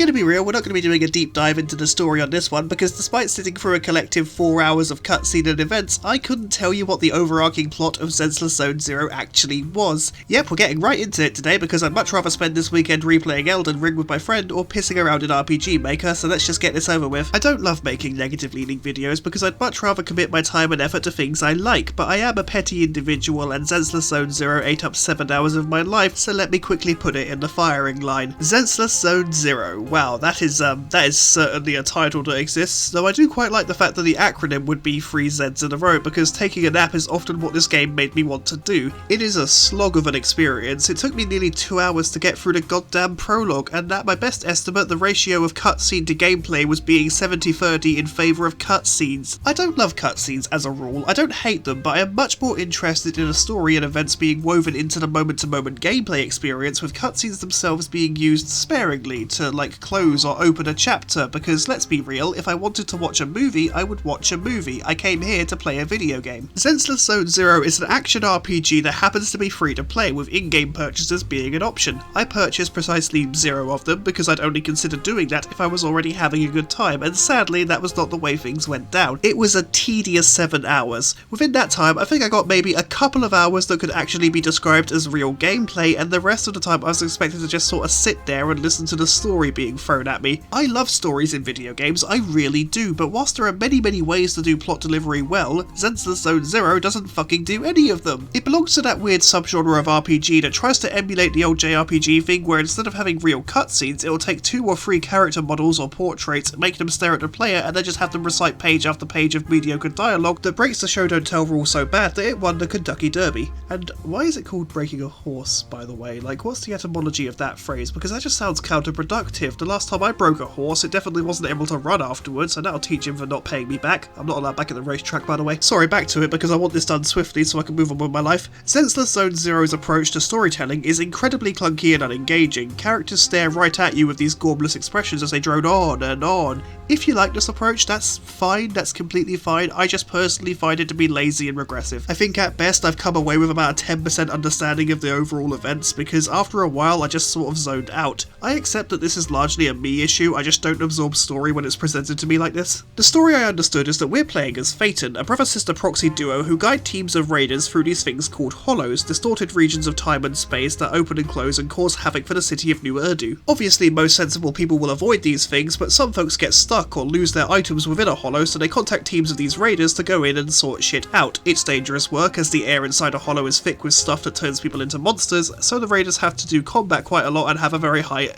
Gonna be real, we're not gonna be doing a deep dive into the story on this one, because despite sitting through a collective 4 hours of cutscene and events, I couldn't tell you what the overarching plot of Zenless Zone Zero actually was. Yep, we're getting right into it today, because I'd much rather spend this weekend replaying Elden Ring with my friend or pissing around in RPG Maker, so let's just get this over with. I don't love making negative leaning videos because I'd much rather commit my time and effort to things I like, but I am a petty individual and Zenless Zone Zero ate up 7 hours of my life, so let me quickly put it in the firing line. Zenless Zone Zero. Wow, that is certainly a title that exists, though I do quite like the fact that the acronym would be 3 Zs in a row, because taking a nap is often what this game made me want to do. It is a slog of an experience. It took me nearly 2 hours to get through the goddamn prologue, and at my best estimate the ratio of cutscene to gameplay was being 70-30 in favour of cutscenes. I don't love cutscenes as a rule, I don't hate them, but I am much more interested in a story and events being woven into the moment-to-moment gameplay experience, with cutscenes themselves being used sparingly to, like, close or open a chapter, because let's be real, if I wanted to watch a movie, I would watch a movie. I came here to play a video game. Zenless Zone Zero is an action RPG that happens to be free to play, with in-game purchases being an option. I purchased precisely 0 of them because I'd only consider doing that if I was already having a good time, and sadly that was not the way things went down. It was a tedious 7 hours. Within that time, I think I got maybe a couple of hours that could actually be described as real gameplay, and the rest of the time I was expected to just sort of sit there and listen to the story being thrown at me. I love stories in video games, I really do, but whilst there are many ways to do plot delivery well, Zenless Zone Zero doesn't fucking do any of them. It belongs to that weird subgenre of RPG that tries to emulate the old JRPG thing, where instead of having real cutscenes, it'll take 2 or 3 character models or portraits, make them stare at the player, and then just have them recite page after page of mediocre dialogue that breaks the show don't tell rule so bad that it won the Kentucky Derby. And why is it called breaking a horse, by the way? Like, what's the etymology of that phrase? Because that just sounds counterproductive. The last time I broke a horse, it definitely wasn't able to run afterwards, and that'll teach him for not paying me back. I'm not allowed back at the racetrack, by the way. Sorry, back to it, because I want this done swiftly so I can move on with my life. Zenless Zone Zero's approach to storytelling is incredibly clunky and unengaging. Characters stare right at you with these gormless expressions as they drone on and on. If you like this approach, that's fine, that's completely fine. I just personally find it to be lazy and regressive. I think at best I've come away with about a 10% understanding of the overall events, because after a while I just sort of zoned out. I accept that this is largely a me issue, I just don't absorb story when it's presented to me like this. The story I understood is that we're playing as Phaeton, a brother-sister proxy duo who guide teams of raiders through these things called hollows, distorted regions of time and space that open and close and cause havoc for the city of New Urdu. Obviously most sensible people will avoid these things, but some folks get stuck or lose their items within a hollow, so they contact teams of these raiders to go in and sort shit out. It's dangerous work, as the air inside a hollow is thick with stuff that turns people into monsters, so the raiders have to do combat quite a lot and have a very high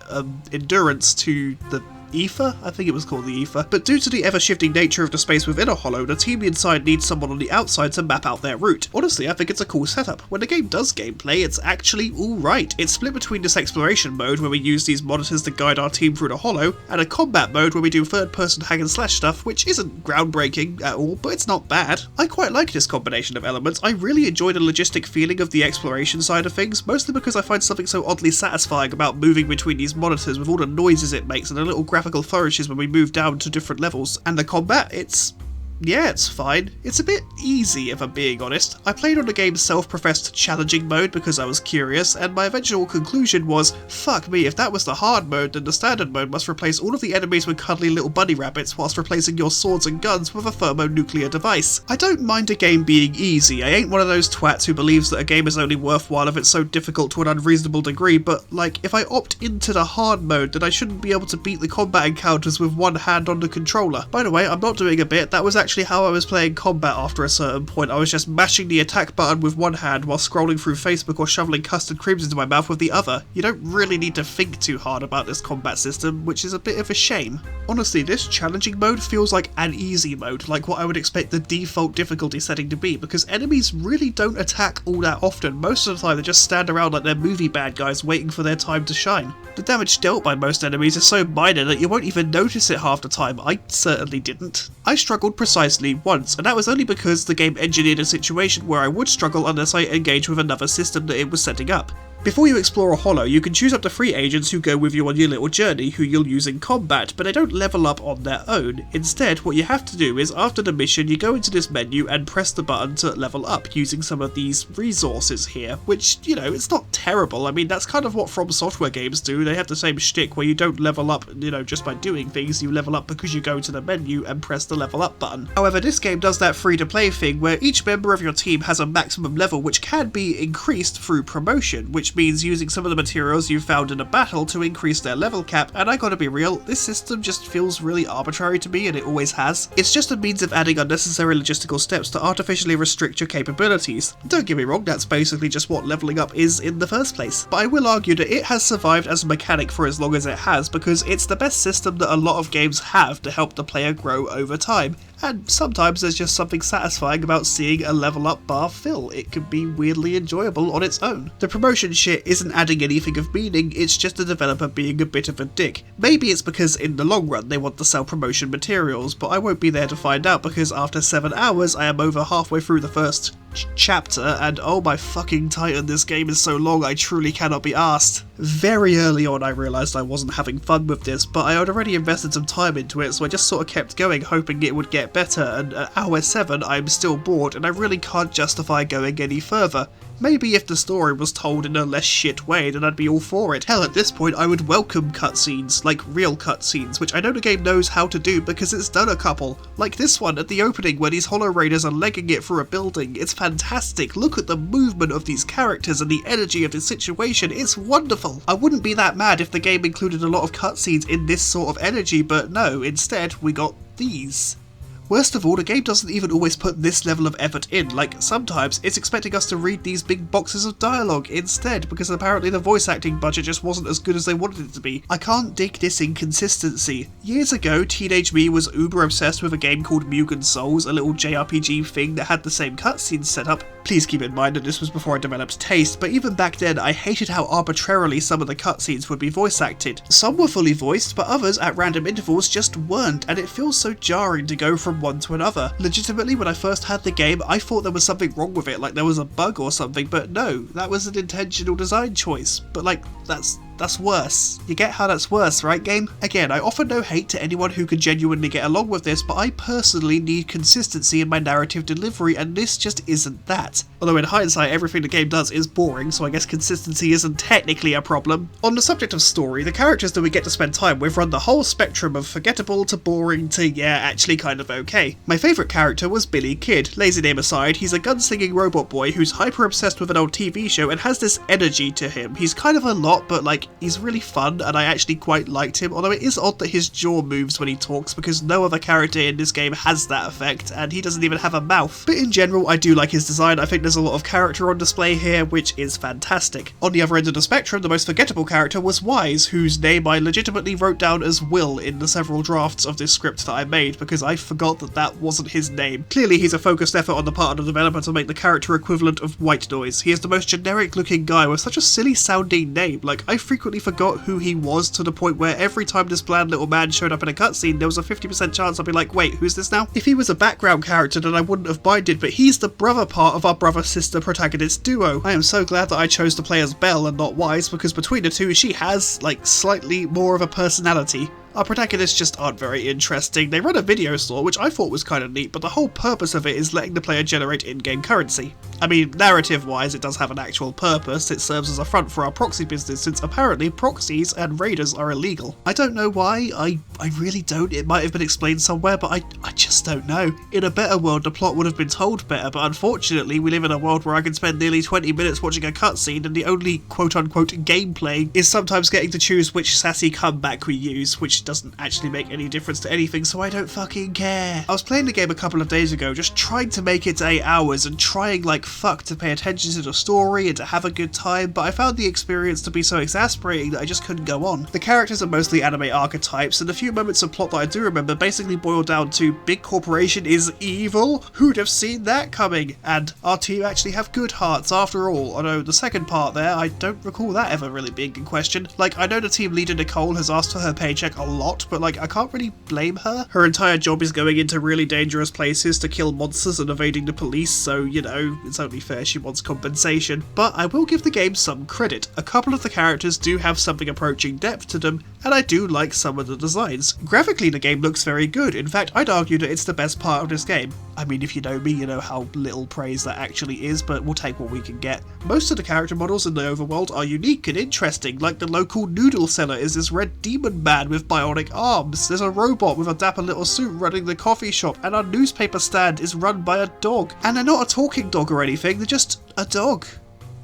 endurance to the ether? I think it was called the ether. But due to the ever-shifting nature of the space within a hollow, the team inside needs someone on the outside to map out their route. Honestly, I think it's a cool setup. When the game does gameplay, it's actually alright. It's split between this exploration mode, where we use these monitors to guide our team through the hollow, and a combat mode where we do third-person hack and slash stuff, which isn't groundbreaking at all, but it's not bad. I quite like this combination of elements. I really enjoy the logistic feeling of the exploration side of things, mostly because I find something so oddly satisfying about moving between these monitors with all the noises it makes and the little graphical flourishes when we move down to different levels. And the combat, it's fine. It's a bit easy, if I'm being honest. I played on the game's self-professed challenging mode because I was curious, and my eventual conclusion was, fuck me, if that was the hard mode, then the standard mode must replace all of the enemies with cuddly little bunny rabbits whilst replacing your swords and guns with a thermonuclear device. I don't mind a game being easy. I ain't one of those twats who believes that a game is only worthwhile if it's so difficult to an unreasonable degree, but like, if I opt into the hard mode, then I shouldn't be able to beat the combat encounters with one hand on the controller. By the way, I'm not doing a bit, that was actually how I was playing combat after a certain point. I was just mashing the attack button with one hand while scrolling through Facebook or shoveling custard creams into my mouth with the other. You don't really need to think too hard about this combat system, which is a bit of a shame. Honestly, this challenging mode feels like an easy mode, like what I would expect the default difficulty setting to be, because enemies really don't attack all that often. Most of the time they just stand around like they're movie bad guys waiting for their time to shine. The damage dealt by most enemies is so minor that you won't even notice it half the time. I certainly didn't. I struggled precisely once, and that was only because the game engineered a situation where I would struggle unless I engaged with another system that it was setting up. Before you explore a holo, you can choose up to 3 agents who go with you on your little journey, who you'll use in combat, but they don't level up on their own. Instead, what you have to do is, after the mission, you go into this menu and press the button to level up using some of these resources here, which, you know, it's not terrible. I mean, that's kind of what From Software games do. They have the same shtick where you don't level up, you know, just by doing things, you level up because you go to the menu and press the level up button. However, this game does that free-to-play thing where each member of your team has a maximum level which can be increased through promotion, which means using some of the materials you found in a battle to increase their level cap, and I gotta be real, this system just feels really arbitrary to me, and it always has. It's just a means of adding unnecessary logistical steps to artificially restrict your capabilities. Don't get me wrong, that's basically just what leveling up is in the first place, but I will argue that it has survived as a mechanic for as long as it has because it's the best system that a lot of games have to help the player grow over time. And sometimes there's just something satisfying about seeing a level up bar fill. It can be weirdly enjoyable on its own. The promotion shit isn't adding anything of meaning, it's just a developer being a bit of a dick. Maybe it's because in the long run they want to sell promotion materials, but I won't be there to find out because after 7 hours I am over halfway through the first chapter, and oh my fucking titan, this game is so long I truly cannot be arsed. Very early on I realised I wasn't having fun with this, but I had already invested some time into it, so I just sort of kept going hoping it would get better, and at hour 7 I'm still bored and I really can't justify going any further. Maybe if the story was told in a less shit way, then I'd be all for it. Hell, at this point I would welcome cutscenes, like real cutscenes, which I know the game knows how to do because it's done a couple. Like this one at the opening where these holo raiders are legging it through a building. It's fantastic. Look at the movement of these characters and the energy of the situation. It's wonderful. I wouldn't be that mad if the game included a lot of cutscenes in this sort of energy, but no, instead we got these. Worst of all, the game doesn't even always put this level of effort in, like sometimes it's expecting us to read these big boxes of dialogue instead because apparently the voice acting budget just wasn't as good as they wanted it to be. I can't dig this inconsistency. Years ago, teenage me was uber obsessed with a game called Mugen Souls, a little JRPG thing that had the same cutscenes set up. Please keep in mind that this was before I developed taste, but even back then I hated how arbitrarily some of the cutscenes would be voice acted. Some were fully voiced, but others at random intervals just weren't, and it feels so jarring to go from one to another. Legitimately, when I first had the game, I thought there was something wrong with it, like there was a bug or something, but no, that was an intentional design choice. But like, that's worse. You get how that's worse, right, game? Again, I offer no hate to anyone who can genuinely get along with this, but I personally need consistency in my narrative delivery, and this just isn't that. Although in hindsight, everything the game does is boring, so I guess consistency isn't technically a problem. On the subject of story, the characters that we get to spend time with run the whole spectrum of forgettable to boring to, yeah, actually kind of okay. My favourite character was Billy Kid. Lazy name aside, he's a gun-slinging robot boy who's hyper-obsessed with an old TV show and has this energy to him. He's kind of a lot, but like, he's really fun and I actually quite liked him, although it is odd that his jaw moves when he talks because no other character in this game has that effect and he doesn't even have a mouth. But in general, I do like his design. I think there's a lot of character on display here, which is fantastic. On the other end of the spectrum, the most forgettable character was Wise, whose name I legitimately wrote down as Will in the several drafts of this script that I made because I forgot that that wasn't his name. Clearly he's a focused effort on the part of the developer to make the character equivalent of White Noise. He is the most generic looking guy with such a silly sounding name. Like, I frequently forgot who he was to the point where every time this bland little man showed up in a cutscene there was a 50% chance I'd be like, wait, who's this now? If he was a background character then I wouldn't have minded, but he's the brother part of our brother-sister protagonist duo. I am so glad that I chose to play as Belle and not Wise because between the two she has, like, slightly more of a personality. Our protagonists just aren't very interesting. They run a video store, which I thought was kind of neat, but the whole purpose of it is letting the player generate in-game currency. I mean, narrative-wise, it does have an actual purpose. It serves as a front for our proxy business, since apparently proxies and raiders are illegal. I don't know why. I really don't. It might have been explained somewhere, but I just don't know. In a better world, the plot would have been told better, but unfortunately, we live in a world where I can spend nearly 20 minutes watching a cutscene, and the only quote-unquote gameplay is sometimes getting to choose which sassy comeback we use, which doesn't actually make any difference to anything, so I don't fucking care. I was playing the game a couple of days ago, just trying to make it to 8 hours and trying like fuck to pay attention to the story and to have a good time, but I found the experience to be so exasperating that I just couldn't go on. The characters are mostly anime archetypes, and the few moments of plot that I do remember basically boil down to big corporation is evil? Who'd have seen that coming? And our team actually have good hearts after all, although the second part there, I don't recall that ever really being in question. Like, I know the team leader Nicole has asked for her paycheck a lot, but like I can't really blame her. Her entire job is going into really dangerous places to kill monsters and evading the police, so you know, it's only fair she wants compensation. But I will give the game some credit. A couple of the characters do have something approaching depth to them, and I do like some of the designs. Graphically the game looks very good. In fact, I'd argue that it's the best part of this game. I mean, if you know me, you know how little praise that actually is, but we'll take what we can get. Most of the character models in the overworld are unique and interesting, like the local noodle seller is this red demon man with bionic arms, there's a robot with a dapper little suit running the coffee shop, and our newspaper stand is run by a dog. And they're not a talking dog or anything, they're just a dog.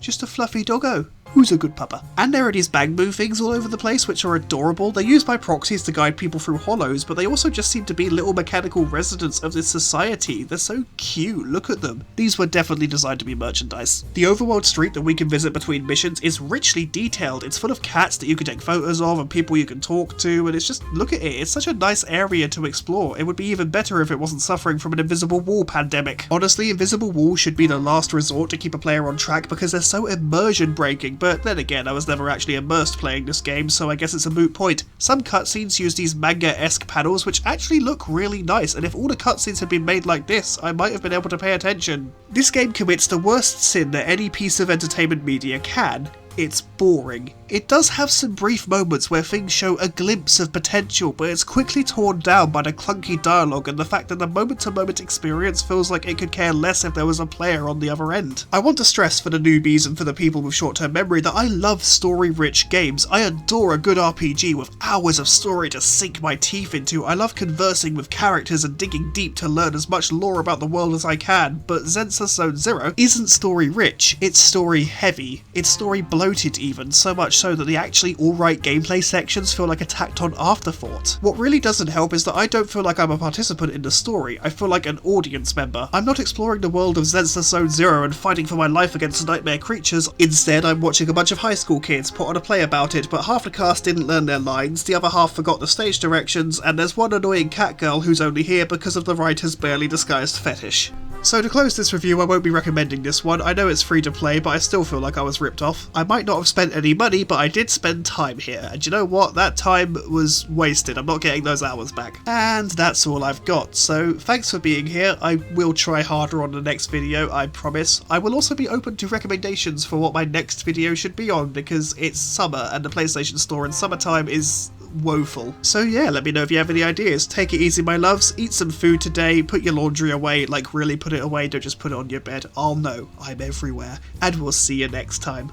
Just a fluffy doggo. Who's a good pupper? And there are these bamboo things all over the place which are adorable. They're used by proxies to guide people through hollows, but they also just seem to be little mechanical residents of this society. They're so cute, look at them. These were definitely designed to be merchandise. The overworld street that we can visit between missions is richly detailed. It's full of cats that you can take photos of and people you can talk to, and it's just, look at it, it's such a nice area to explore. It would be even better if it wasn't suffering from an invisible wall pandemic. Honestly, invisible walls should be the last resort to keep a player on track because they're so immersion breaking. But then again, I was never actually immersed playing this game, so I guess it's a moot point. Some cutscenes use these manga-esque panels which actually look really nice, and if all the cutscenes had been made like this, I might have been able to pay attention. This game commits the worst sin that any piece of entertainment media can. It's boring. It does have some brief moments where things show a glimpse of potential, but it's quickly torn down by the clunky dialogue and the fact that the moment-to-moment experience feels like it could care less if there was a player on the other end. I want to stress for the newbies and for the people with short-term memory that I love story-rich games. I adore a good RPG with hours of story to sink my teeth into. I love conversing with characters and digging deep to learn as much lore about the world as I can, but Zenless Zone Zero isn't story-rich, it's story-heavy. It's story-bloated even, so much so that the actually alright gameplay sections feel like a tacked on afterthought. What really doesn't help is that I don't feel like I'm a participant in the story, I feel like an audience member. I'm not exploring the world of Zenless Zone Zero and fighting for my life against nightmare creatures. Instead, I'm watching a bunch of high school kids put on a play about it, but half the cast didn't learn their lines, the other half forgot the stage directions, and there's one annoying cat girl who's only here because of the writer's barely disguised fetish. So to close this review, I won't be recommending this one. I know it's free to play, but I still feel like I was ripped off. I might not have spent any money, but I did spend time here, and you know what? That time was wasted. I'm not getting those hours back. And that's all I've got, so thanks for being here. I will try harder on the next video, I promise. I will also be open to recommendations for what my next video should be on, because it's summer, and the PlayStation Store in summertime is woeful. So yeah, let me know if you have any ideas. Take it easy, my loves. Eat some food today. Put your laundry away. Like, really put it away. Don't just put it on your bed. I'll know. I'm everywhere. And we'll see you next time.